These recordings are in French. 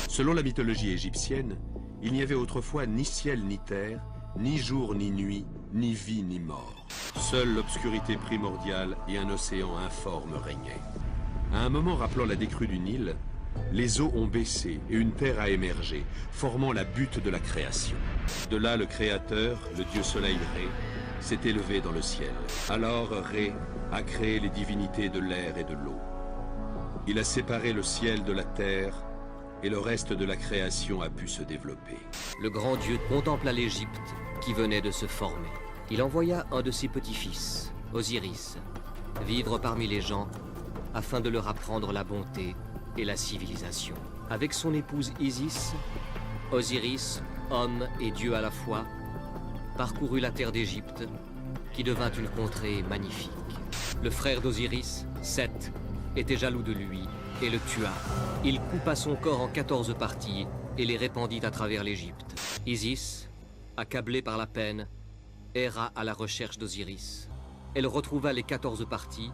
Selon la mythologie égyptienne, il n'y avait autrefois ni ciel ni terre, ni jour ni nuit, ni vie ni mort. Seule l'obscurité primordiale et un océan informe régnaient. À un moment rappelant la décrue du Nil, les eaux ont baissé et une terre a émergé, formant la butte de la création. De là, le Créateur, le dieu soleil Ré, s'est élevé dans le ciel. Alors Ré a créé les divinités de l'air et de l'eau. Il a séparé le ciel de la terre et le reste de la création a pu se développer. Le grand Dieu contempla l'Égypte qui venait de se former. Il envoya un de ses petits-fils, Osiris, vivre parmi les gens afin de leur apprendre la bonté et la civilisation. Avec son épouse Isis, Osiris, homme et Dieu à la fois, parcourut la terre d'Égypte qui devint une contrée magnifique. Le frère d'Osiris, Seth, était jaloux de lui et le tua. Il coupa son corps en 14 parties et les répandit à travers l'Égypte. Isis, accablée par la peine, erra à la recherche d'Osiris. Elle retrouva les 14 parties,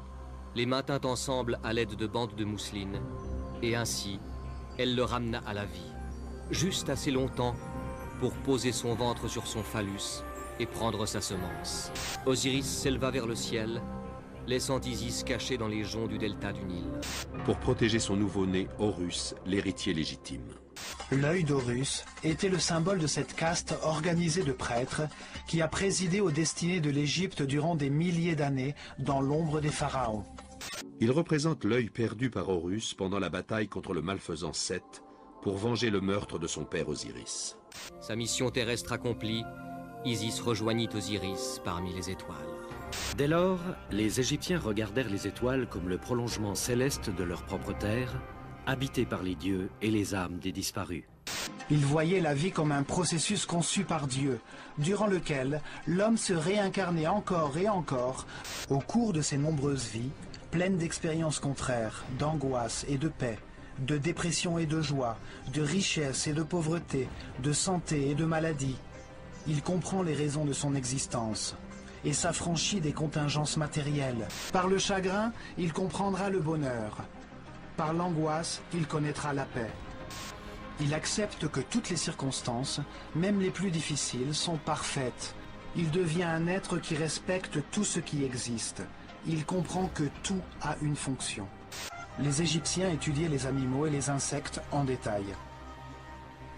les maintint ensemble à l'aide de bandes de mousseline, et ainsi, elle le ramena à la vie, juste assez longtemps pour poser son ventre sur son phallus et prendre sa semence. Osiris s'éleva vers le ciel, laissant Isis cachée dans les joncs du delta du Nil. Pour protéger son nouveau-né, Horus, l'héritier légitime. L'œil d'Horus était le symbole de cette caste organisée de prêtres qui a présidé aux destinées de l'Égypte durant des milliers d'années dans l'ombre des pharaons. Il représente l'œil perdu par Horus pendant la bataille contre le malfaisant Seth pour venger le meurtre de son père Osiris. Sa mission terrestre accomplie, Isis rejoignit Osiris parmi les étoiles. Dès lors, les Égyptiens regardèrent les étoiles comme le prolongement céleste de leur propre terre, habitée par les dieux et les âmes des disparus. Ils voyaient la vie comme un processus conçu par Dieu, durant lequel l'homme se réincarnait encore et encore au cours de ses nombreuses vies, pleines d'expériences contraires, d'angoisse et de paix, de dépression et de joie, de richesse et de pauvreté, de santé et de maladie. Il comprend les raisons de son existence et s'affranchit des contingences matérielles. Par le chagrin, il comprendra le bonheur. Par l'angoisse, il connaîtra la paix. Il accepte que toutes les circonstances, même les plus difficiles, sont parfaites. Il devient un être qui respecte tout ce qui existe. Il comprend que tout a une fonction. Les Égyptiens étudiaient les animaux et les insectes en détail.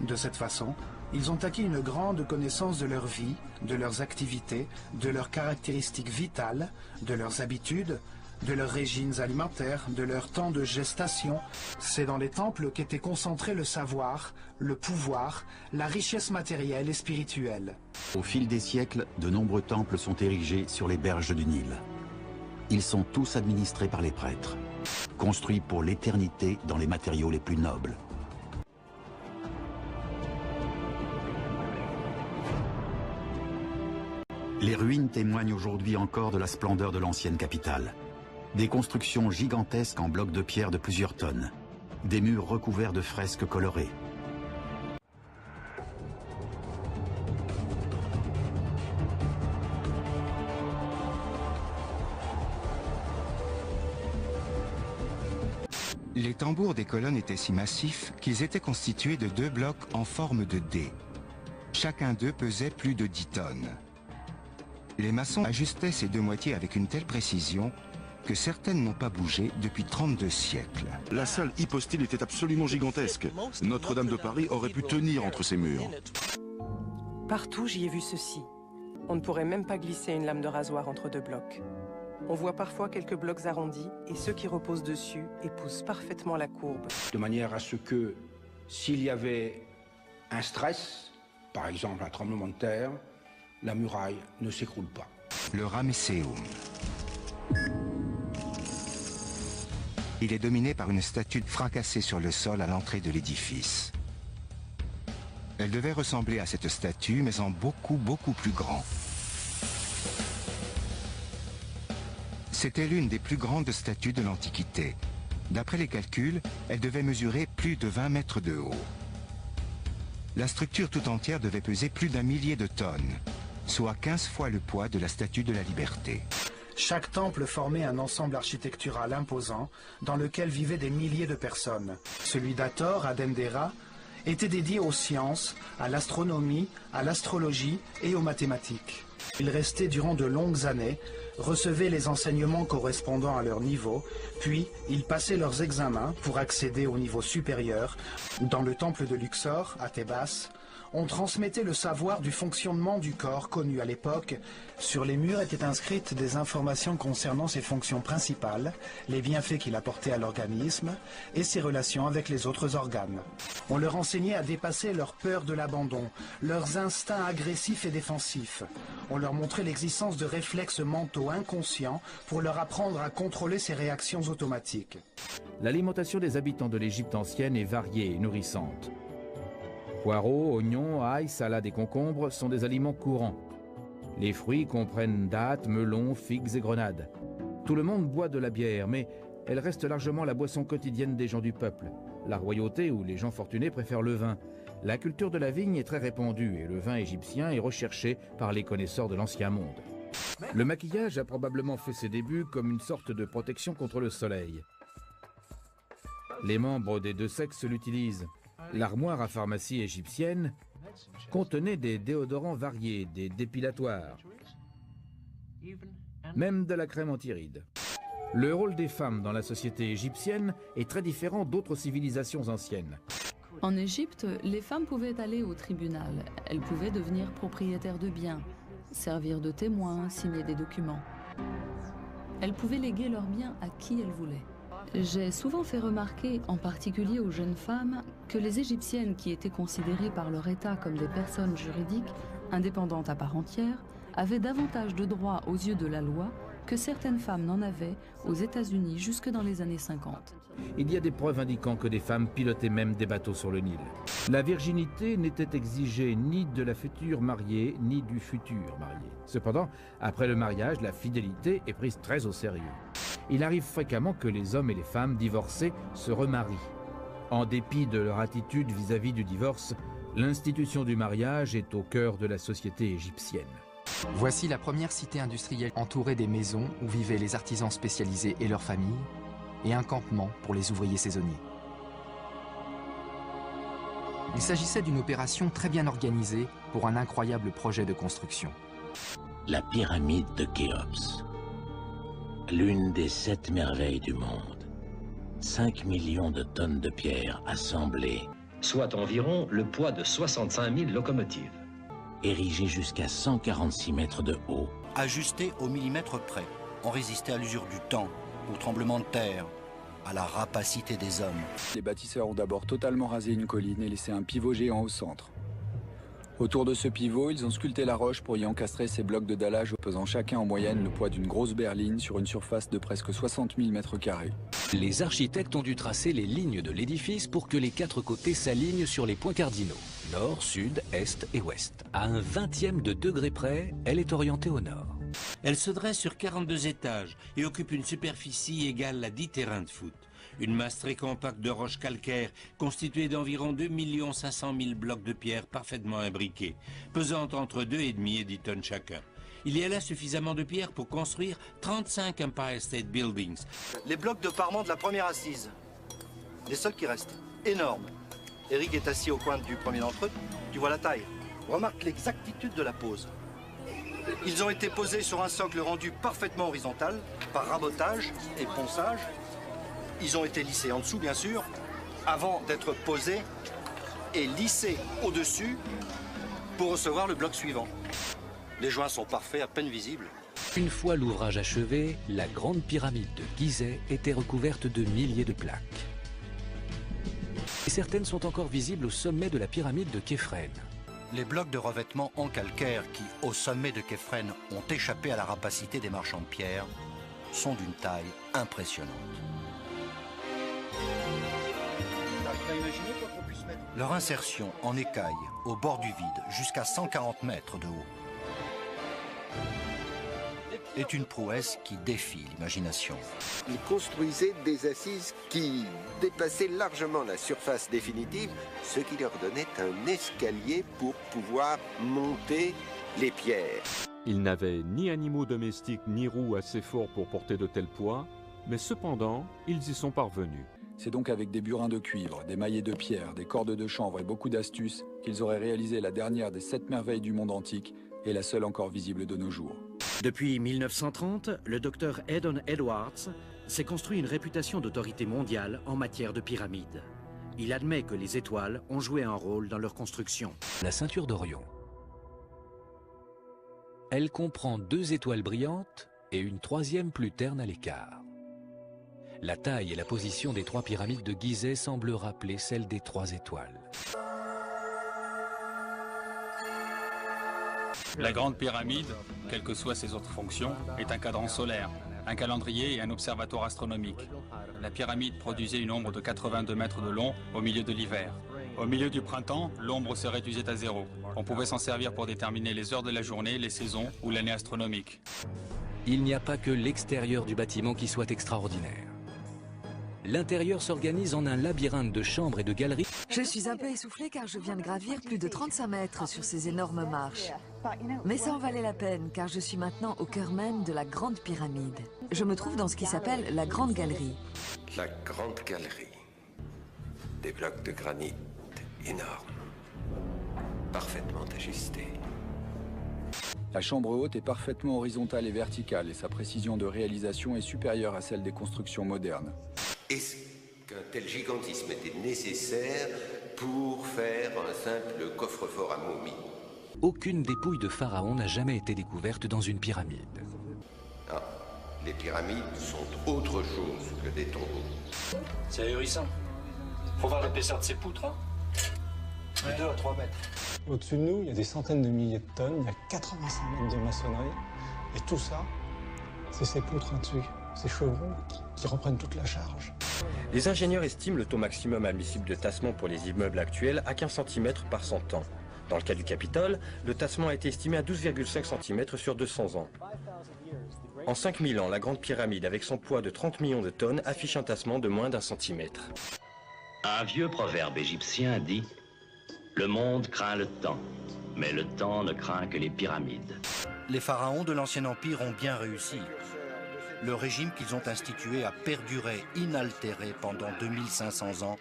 De cette façon, ils ont acquis une grande connaissance de leur vie, de leurs activités, de leurs caractéristiques vitales, de leurs habitudes, de leurs régimes alimentaires, de leur temps de gestation. C'est dans les temples qu'était concentré le savoir, le pouvoir, la richesse matérielle et spirituelle. Au fil des siècles, de nombreux temples sont érigés sur les berges du Nil. Ils sont tous administrés par les prêtres, construits pour l'éternité dans les matériaux les plus nobles. Les ruines témoignent aujourd'hui encore de la splendeur de l'ancienne capitale. Des constructions gigantesques en blocs de pierre de plusieurs tonnes. Des murs recouverts de fresques colorées. Les tambours des colonnes étaient si massifs qu'ils étaient constitués de 2 blocs en forme de D. Chacun d'eux pesait plus de 10 tonnes. Les maçons ajustaient ces 2 moitiés avec une telle précision que certaines n'ont pas bougé depuis 32 siècles. La salle hypostyle était absolument gigantesque. Notre-Dame de Paris aurait pu tenir entre ces murs. Partout, j'y ai vu ceci. On ne pourrait même pas glisser une lame de rasoir entre 2 blocs. On voit parfois quelques blocs arrondis et ceux qui reposent dessus épousent parfaitement la courbe. De manière à ce que, s'il y avait un stress, par exemple un tremblement de terre, la muraille ne s'écroule pas. Le Ramesséum. Il est dominé par une statue fracassée sur le sol à l'entrée de l'édifice. Elle devait ressembler à cette statue, mais en beaucoup plus grand. C'était l'une des plus grandes statues de l'Antiquité. D'après les calculs, elle devait mesurer plus de 20 mètres de haut. La structure tout entière devait peser plus d'1 millier de tonnes, soit 15 fois le poids de la Statue de la Liberté. Chaque temple formait un ensemble architectural imposant dans lequel vivaient des milliers de personnes. Celui d'Hathor à Dendera étaient dédiés aux sciences, à l'astronomie, à l'astrologie et aux mathématiques. Ils restaient durant de longues années, recevaient les enseignements correspondant à leur niveau, puis ils passaient leurs examens pour accéder au niveau supérieur. Dans le temple de Luxor, à Thébas, on transmettait le savoir du fonctionnement du corps connu à l'époque. Sur les murs étaient inscrites des informations concernant ses fonctions principales, les bienfaits qu'il apportait à l'organisme et ses relations avec les autres organes. On leur enseignait à dépasser leur peur de l'abandon, leurs instincts agressifs et défensifs. On leur montrait l'existence de réflexes mentaux inconscients pour leur apprendre à contrôler ces réactions automatiques. L'alimentation des habitants de l'Égypte ancienne est variée et nourrissante. Poireaux, oignons, ail, salades et concombres sont des aliments courants. Les fruits comprennent dattes, melons, figues et grenades. Tout le monde boit de la bière, mais elle reste largement la boisson quotidienne des gens du peuple. La royauté ou les gens fortunés préfèrent le vin. La culture de la vigne est très répandue et le vin égyptien est recherché par les connaisseurs de l'ancien monde. Le maquillage a probablement fait ses débuts comme une sorte de protection contre le soleil. Les membres des deux sexes l'utilisent. L'armoire à pharmacie égyptienne contenait des déodorants variés, des dépilatoires, même de la crème anti-rides. Le rôle des femmes dans la société égyptienne est très différent d'autres civilisations anciennes. En Égypte, les femmes pouvaient aller au tribunal. Elles pouvaient devenir propriétaires de biens, servir de témoins, signer des documents. Elles pouvaient léguer leurs biens à qui elles voulaient. J'ai souvent fait remarquer, en particulier aux jeunes femmes, que les Égyptiennes qui étaient considérées par leur État comme des personnes juridiques, indépendantes à part entière, avaient davantage de droits aux yeux de la loi que certaines femmes n'en avaient aux États-Unis jusque dans les années 50. Il y a des preuves indiquant que des femmes pilotaient même des bateaux sur le Nil. La virginité n'était exigée ni de la future mariée, ni du futur marié. Cependant, après le mariage, la fidélité est prise très au sérieux. Il arrive fréquemment que les hommes et les femmes divorcés se remarient. En dépit de leur attitude vis-à-vis du divorce, l'institution du mariage est au cœur de la société égyptienne. Voici la première cité industrielle entourée des maisons où vivaient les artisans spécialisés et leurs familles, et un campement pour les ouvriers saisonniers. Il s'agissait d'une opération très bien organisée pour un incroyable projet de construction. La pyramide de Khéops, l'une des 7 merveilles du monde. 5 millions de tonnes de pierre assemblées, soit environ le poids de 65 000 locomotives. Érigées jusqu'à 146 mètres de haut. Ajustées au millimètre près, ont résisté à l'usure du temps, au tremblement de terre, à la rapacité des hommes. Les bâtisseurs ont d'abord totalement rasé une colline et laissé un pivot géant au centre. Autour de ce pivot, ils ont sculpté la roche pour y encastrer ces blocs de dallage pesant chacun en moyenne le poids d'une grosse berline sur une surface de presque 60 000 mètres carrés. Les architectes ont dû tracer les lignes de l'édifice pour que les 4 côtés s'alignent sur les points cardinaux. Nord, sud, est et ouest. À un 20e de degré près, elle est orientée au nord. Elle se dresse sur 42 étages et occupe une superficie égale à 10 terrains de foot. Une masse très compacte de roches calcaires constituée d'environ 2 500 000 blocs de pierre parfaitement imbriqués, pesant entre 2,5 et 10 tonnes chacun. Il y a là suffisamment de pierre pour construire 35 Empire State Buildings. Les blocs de parement de la première assise, les seuls qui restent, énormes. Eric est assis au coin du premier d'entre eux, tu vois la taille. Remarque l'exactitude de la pose. Ils ont été posés sur un socle rendu parfaitement horizontal, par rabotage et ponçage. Ils ont été lissés en dessous, bien sûr, avant d'être posés et lissés au-dessus pour recevoir le bloc suivant. Les joints sont parfaits, à peine visibles. Une fois l'ouvrage achevé, la grande pyramide de Gizeh était recouverte de milliers de plaques. Et certaines sont encore visibles au sommet de la pyramide de Képhren. Les blocs de revêtement en calcaire qui, au sommet de Képhren, ont échappé à la rapacité des marchands de pierre, sont d'une taille impressionnante. Leur insertion en écaille, au bord du vide, jusqu'à 140 mètres de haut, est une prouesse qui défie l'imagination. Ils construisaient des assises qui dépassaient largement la surface définitive, ce qui leur donnait un escalier pour pouvoir monter les pierres. Ils n'avaient ni animaux domestiques ni roues assez forts pour porter de tels poids, mais cependant, ils y sont parvenus. C'est donc avec des burins de cuivre, des maillets de pierre, des cordes de chanvre et beaucoup d'astuces qu'ils auraient réalisé la dernière des 7 merveilles du monde antique et la seule encore visible de nos jours. Depuis 1930, le docteur Haddon Edwards s'est construit une réputation d'autorité mondiale en matière de pyramides. Il admet que les étoiles ont joué un rôle dans leur construction. La ceinture d'Orion. Elle comprend 2 étoiles brillantes et une 3e plus terne à l'écart. La taille et la position des 3 pyramides de Gizeh semblent rappeler celle des 3 étoiles. La Grande Pyramide, quelles que soient ses autres fonctions, est un cadran solaire, un calendrier et un observatoire astronomique. La pyramide produisait une ombre de 82 mètres de long au milieu de l'hiver. Au milieu du printemps, l'ombre se réduisait à 0. On pouvait s'en servir pour déterminer les heures de la journée, les saisons ou l'année astronomique. Il n'y a pas que l'extérieur du bâtiment qui soit extraordinaire. L'intérieur s'organise en un labyrinthe de chambres et de galeries. Je suis un peu essoufflée car je viens de gravir plus de 35 mètres sur ces énormes marches. Mais ça en valait la peine car je suis maintenant au cœur même de la Grande Pyramide. Je me trouve dans ce qui s'appelle la Grande Galerie. La Grande Galerie. Des blocs de granit énormes. Parfaitement ajustés. La chambre haute est parfaitement horizontale et verticale et sa précision de réalisation est supérieure à celle des constructions modernes. Est-ce qu'un tel gigantisme était nécessaire pour faire un simple coffre-fort à momies? Aucune dépouille de pharaon n'a jamais été découverte dans une pyramide. Ah, les pyramides sont autre chose que des tombeaux. C'est ahurissant. Faut voir l'épaisseur de ces poutres, hein. De 2 à 3 mètres. Au-dessus de nous, il y a des centaines de milliers de tonnes, il y a 85 mètres de maçonnerie. Et tout ça, c'est ces poutres au-dessus, ces chevrons qui reprennent toute la charge. Les ingénieurs estiment le taux maximum admissible de tassement pour les immeubles actuels à 15 cm par 100 ans. Dans le cas du Capitole, le tassement a été estimé à 12,5 cm sur 200 ans. En 5000 ans, la Grande Pyramide, avec son poids de 30 millions de tonnes, affiche un tassement de moins d'1 centimètre. Un vieux proverbe égyptien dit « Le monde craint le temps, mais le temps ne craint que les pyramides. » Les pharaons de l'Ancien Empire ont bien réussi. Le régime qu'ils ont institué a perduré inaltéré pendant 2500 ans,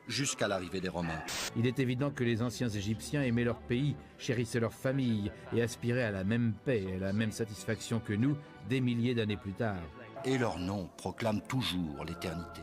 jusqu'à l'arrivée des Romains. Il est évident que les anciens Égyptiens aimaient leur pays, chérissaient leur famille et aspiraient à la même paix et à la même satisfaction que nous, des milliers d'années plus tard. Et leur nom proclame toujours l'éternité.